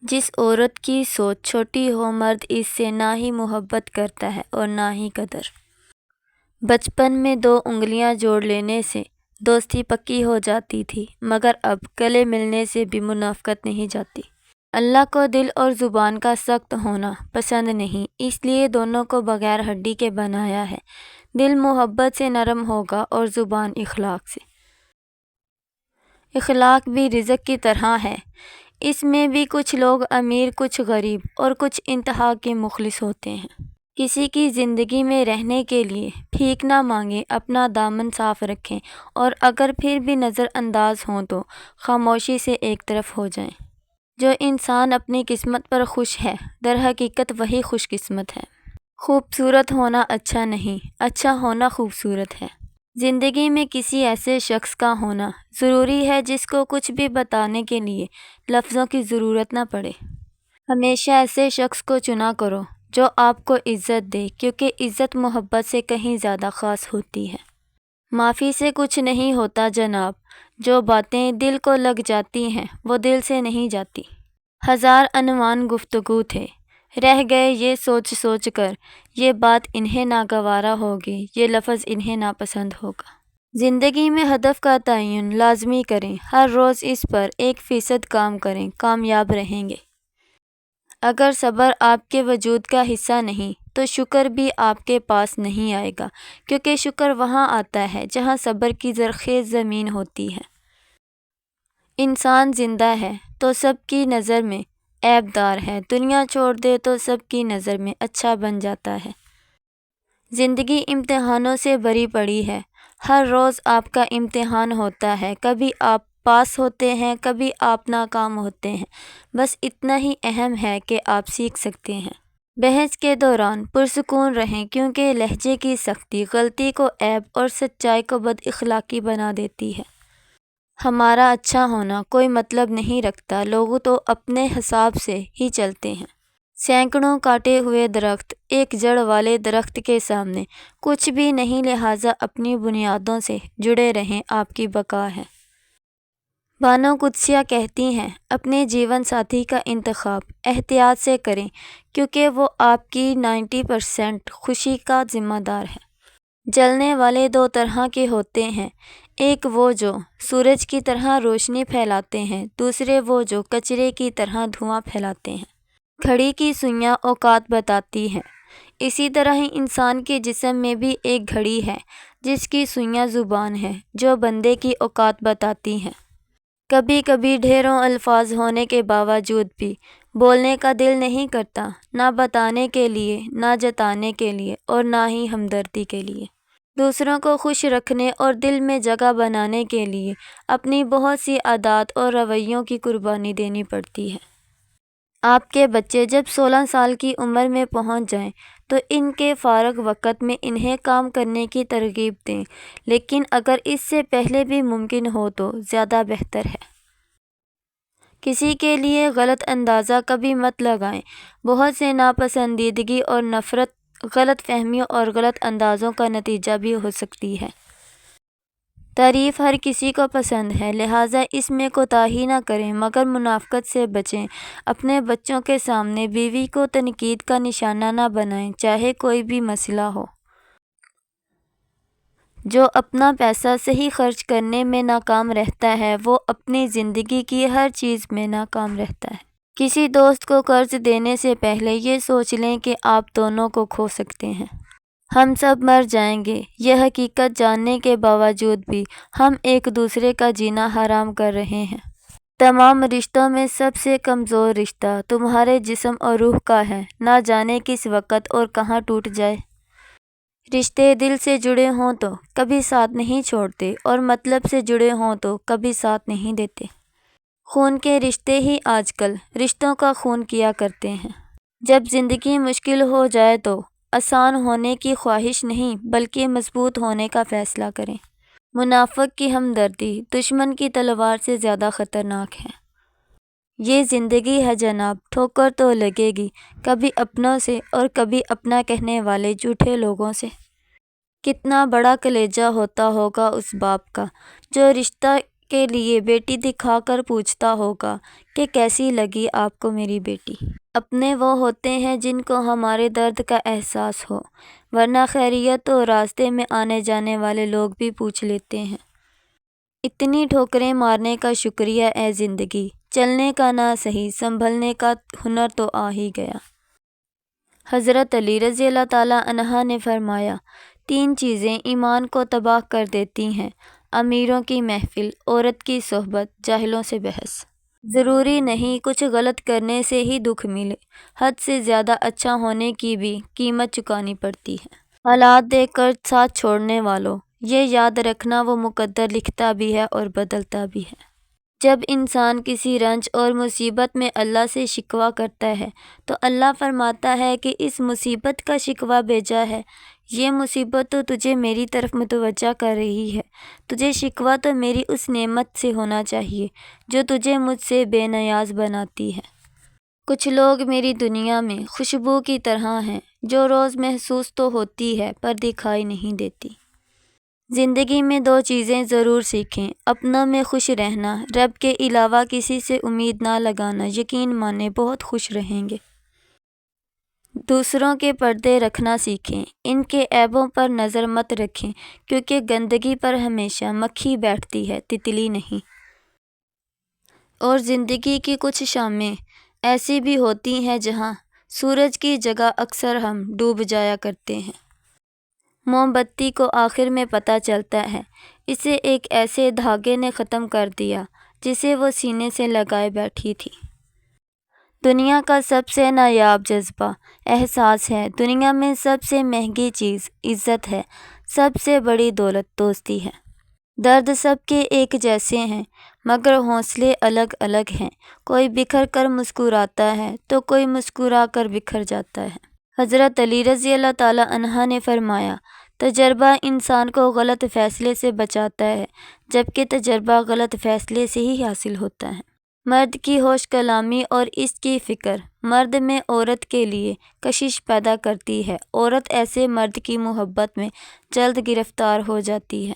جس عورت کی سوچ چھوٹی ہو مرد اس سے نہ ہی محبت کرتا ہے اور نہ ہی قدر۔ بچپن میں 2 انگلیاں جوڑ لینے سے دوستی پکی ہو جاتی تھی، مگر اب گلے ملنے سے بھی منافقت نہیں جاتی۔ اللہ کو دل اور زبان کا سخت ہونا پسند نہیں، اس لیے دونوں کو بغیر ہڈی کے بنایا ہے۔ دل محبت سے نرم ہوگا اور زبان اخلاق سے۔ اخلاق بھی رزق کی طرح ہے، اس میں بھی کچھ لوگ امیر، کچھ غریب اور کچھ انتہا کے مخلص ہوتے ہیں۔ کسی کی زندگی میں رہنے کے لیے بھیک نہ مانگیں، اپنا دامن صاف رکھیں اور اگر پھر بھی نظر انداز ہوں تو خاموشی سے ایک طرف ہو جائیں۔ جو انسان اپنی قسمت پر خوش ہے، در حقیقت وہی خوش قسمت ہے۔ خوبصورت ہونا اچھا نہیں، اچھا ہونا خوبصورت ہے۔ زندگی میں کسی ایسے شخص کا ہونا ضروری ہے جس کو کچھ بھی بتانے کے لیے لفظوں کی ضرورت نہ پڑے۔ ہمیشہ ایسے شخص کو چنا کرو جو آپ کو عزت دے، کیونکہ عزت محبت سے کہیں زیادہ خاص ہوتی ہے۔ معافی سے کچھ نہیں ہوتا جناب، جو باتیں دل کو لگ جاتی ہیں وہ دل سے نہیں جاتی۔ 1000 عنوان گفتگو تھے، رہ گئے یہ سوچ سوچ کر، یہ بات انہیں ناگوارا ہوگی، یہ لفظ انہیں ناپسند ہوگا۔ زندگی میں ہدف کا تعین لازمی کریں، ہر روز اس پر 1% کام کریں، کامیاب رہیں گے۔ اگر صبر آپ کے وجود کا حصہ نہیں تو شکر بھی آپ کے پاس نہیں آئے گا، کیونکہ شکر وہاں آتا ہے جہاں صبر کی زرخیز زمین ہوتی ہے۔ انسان زندہ ہے تو سب کی نظر میں عیب دار ہے، دنیا چھوڑ دے تو سب کی نظر میں اچھا بن جاتا ہے۔ زندگی امتحانوں سے بھری پڑی ہے، ہر روز آپ کا امتحان ہوتا ہے، کبھی آپ پاس ہوتے ہیں، کبھی آپ ناکام ہوتے ہیں، بس اتنا ہی اہم ہے کہ آپ سیکھ سکتے ہیں۔ بحث کے دوران پرسکون رہیں، کیونکہ لہجے کی سختی غلطی کو عیب اور سچائی کو بد اخلاقی بنا دیتی ہے۔ ہمارا اچھا ہونا کوئی مطلب نہیں رکھتا، لوگ تو اپنے حساب سے ہی چلتے ہیں۔ سینکڑوں کاٹے ہوئے درخت ایک جڑ والے درخت کے سامنے کچھ بھی نہیں، لہٰذا اپنی بنیادوں سے جڑے رہیں، آپ کی بقا ہے۔ بانو قدسیہ کہتی ہیں، اپنے جیون ساتھی کا انتخاب احتیاط سے کریں، کیونکہ وہ آپ کی 90% خوشی کا ذمہ دار ہے۔ جلنے والے 2 طرح کے ہوتے ہیں، ایک وہ جو سورج کی طرح روشنی پھیلاتے ہیں، دوسرے وہ جو کچرے کی طرح دھواں پھیلاتے ہیں۔ گھڑی کی سوئیاں اوقات بتاتی ہیں، اسی طرح ہی انسان کے جسم میں بھی ایک گھڑی ہے جس کی سوئیاں زبان ہے، جو بندے کی اوقات بتاتی ہیں۔ کبھی کبھی ڈھیروں الفاظ ہونے کے باوجود بھی بولنے کا دل نہیں کرتا، نہ بتانے کے لیے، نہ جتانے کے لیے اور نہ ہی ہمدردی کے لیے۔ دوسروں کو خوش رکھنے اور دل میں جگہ بنانے کے لیے اپنی بہت سی عادات اور رویوں کی قربانی دینی پڑتی ہے۔ آپ کے بچے جب 16 سال کی عمر میں پہنچ جائیں تو ان کے فارغ وقت میں انہیں کام کرنے کی ترغیب دیں، لیکن اگر اس سے پہلے بھی ممکن ہو تو زیادہ بہتر ہے۔ کسی کے لیے غلط اندازہ کبھی مت لگائیں، بہت سے ناپسندیدگی اور نفرت غلط فہمیوں اور غلط اندازوں کا نتیجہ بھی ہو سکتی ہے۔ تعریف ہر کسی کو پسند ہے، لہٰذا اس میں کوتاہی نہ کریں، مگر منافقت سے بچیں۔ اپنے بچوں کے سامنے بیوی کو تنقید کا نشانہ نہ بنائیں، چاہے کوئی بھی مسئلہ ہو۔ جو اپنا پیسہ صحیح خرچ کرنے میں ناکام رہتا ہے، وہ اپنی زندگی کی ہر چیز میں ناکام رہتا ہے۔ کسی دوست کو قرض دینے سے پہلے یہ سوچ لیں کہ آپ دونوں کو کھو سکتے ہیں۔ ہم سب مر جائیں گے، یہ حقیقت جاننے کے باوجود بھی ہم ایک دوسرے کا جینا حرام کر رہے ہیں۔ تمام رشتوں میں سب سے کمزور رشتہ تمہارے جسم اور روح کا ہے، نہ جانے کس وقت اور کہاں ٹوٹ جائے۔ رشتے دل سے جڑے ہوں تو کبھی ساتھ نہیں چھوڑتے، اور مطلب سے جڑے ہوں تو کبھی ساتھ نہیں دیتے۔ خون کے رشتے ہی آج کل رشتوں کا خون کیا کرتے ہیں۔ جب زندگی مشکل ہو جائے تو آسان ہونے کی خواہش نہیں بلکہ مضبوط ہونے کا فیصلہ کریں۔ منافق کی ہمدردی دشمن کی تلوار سے زیادہ خطرناک ہے۔ یہ زندگی ہے جناب، ٹھوکر تو لگے گی، کبھی اپنوں سے اور کبھی اپنا کہنے والے جھوٹے لوگوں سے۔ کتنا بڑا کلیجہ ہوتا ہوگا اس باپ کا جو رشتہ کے لیے بیٹی دکھا کر پوچھتا ہوگا کہ کیسی لگی آپ کو میری بیٹی۔ اپنے وہ ہوتے ہیں جن کو ہمارے درد کا احساس ہو، ورنہ خیریت تو راستے میں آنے جانے والے لوگ بھی پوچھ لیتے ہیں۔ اتنی ٹھوکریں مارنے کا شکریہ اے زندگی، چلنے کا نہ صحیح سنبھلنے کا ہنر تو آ ہی گیا۔ حضرت علی رضی اللہ تعالیٰ عنہ نے فرمایا، 3 چیزیں ایمان کو تباہ کر دیتی ہیں: امیروں کی محفل، عورت کی صحبت، جاہلوں سے بحث۔ ضروری نہیں کچھ غلط کرنے سے ہی دکھ ملے، حد سے زیادہ اچھا ہونے کی بھی قیمت چکانی پڑتی ہے۔ حالات دیکھ کر ساتھ چھوڑنے والوں، یہ یاد رکھنا وہ مقدر لکھتا بھی ہے اور بدلتا بھی ہے۔ جب انسان کسی رنج اور مصیبت میں اللہ سے شکوہ کرتا ہے تو اللہ فرماتا ہے کہ اس مصیبت کا شکوہ بھیجا ہے، یہ مصیبت تو تجھے میری طرف متوجہ کر رہی ہے، تجھے شکوہ تو میری اس نعمت سے ہونا چاہیے جو تجھے مجھ سے بے نیاز بناتی ہے۔ کچھ لوگ میری دنیا میں خوشبو کی طرح ہیں جو روز محسوس تو ہوتی ہے پر دکھائی نہیں دیتی۔ زندگی میں 2 چیزیں ضرور سیکھیں: اپنوں میں خوش رہنا، رب کے علاوہ کسی سے امید نہ لگانا، یقین مانیں بہت خوش رہیں گے۔ دوسروں کے پردے رکھنا سیکھیں، ان کے عیبوں پر نظر مت رکھیں، کیونکہ گندگی پر ہمیشہ مکھی بیٹھتی ہے، تتلی نہیں۔ اور زندگی کی کچھ شامیں ایسی بھی ہوتی ہیں جہاں سورج کی جگہ اکثر ہم ڈوب جایا کرتے ہیں۔ موم بتی کو آخر میں پتہ چلتا ہے، اسے ایک ایسے دھاگے نے ختم کر دیا جسے وہ سینے سے لگائے بیٹھی تھی۔ دنیا کا سب سے نایاب جذبہ احساس ہے، دنیا میں سب سے مہنگی چیز عزت ہے، سب سے بڑی دولت دوستی ہے۔ درد سب کے ایک جیسے ہیں مگر حوصلے الگ الگ ہیں، کوئی بکھر کر مسکراتا ہے تو کوئی مسکرا کر بکھر جاتا ہے۔ حضرت علی رضی اللہ تعالیٰ عنہ نے فرمایا، تجربہ انسان کو غلط فیصلے سے بچاتا ہے، جبکہ تجربہ غلط فیصلے سے ہی حاصل ہوتا ہے۔ مرد کی ہوش کلامی اور اس کی فکر مرد میں عورت کے لیے کشش پیدا کرتی ہے، عورت ایسے مرد کی محبت میں جلد گرفتار ہو جاتی ہے۔